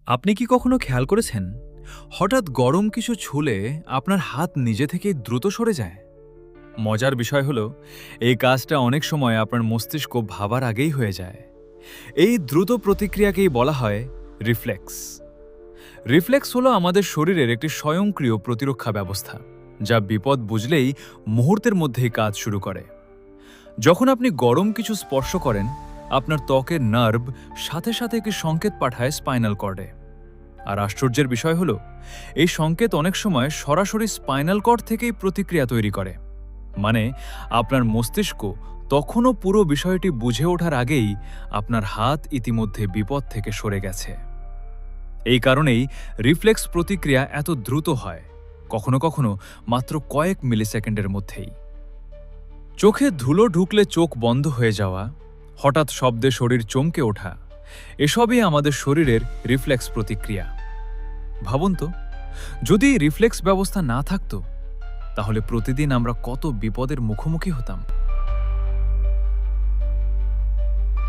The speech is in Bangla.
আপনি কি কখনো খেয়াল করেছেন হঠাৎ গরম কিছু ছুলে আপনার হাত নিজে থেকেই দ্রুত সরে যায়? মজার বিষয় হলো এই কাজটা অনেক সময় আপনার মস্তিষ্ক ভাবার আগেই হয়ে যায়। এই দ্রুত প্রতিক্রিয়াকেই বলা হয় রিফ্লেক্স। রিফ্লেক্স হলো আমাদের শরীরের একটি স্বয়ংক্রিয় প্রতিরক্ষা ব্যবস্থা, যা বিপদ বুঝলেই মুহূর্তের মধ্যেই কাজ শুরু করে। যখন আপনি গরম কিছু স্পর্শ করেন, আপনার ত্বকের নার্ভ সাথে সাথে একটি সংকেত পাঠায় স্পাইনাল কর্ডে। আর আশ্চর্যের বিষয় হলো এই সংকেত অনেক সময় সরাসরি স্পাইনাল কর্ড থেকেই প্রতিক্রিয়া তৈরি করে। মানে আপনার মস্তিষ্ক তখনও পুরো বিষয়টি বুঝে ওঠার আগেই আপনার হাত ইতিমধ্যে বিপদ থেকে সরে গেছে। এই কারণেই রিফ্লেক্স প্রতিক্রিয়া এত দ্রুত হয়, কখনো কখনো মাত্র কয়েক মিলিসেকেন্ডের মধ্যেই। চোখে ধুলো ঢুকলে চোখ বন্ধ হয়ে যাওয়া, হঠাৎ শব্দে শরীর চমকে ওঠা, এসবই আমাদের শরীরের রিফ্লেক্স প্রতিক্রিয়া। ভাবুন তো, যদি রিফ্লেক্স ব্যবস্থা না থাকতো, তাহলে প্রতিদিন আমরা কত বিপদের মুখোমুখি হতাম।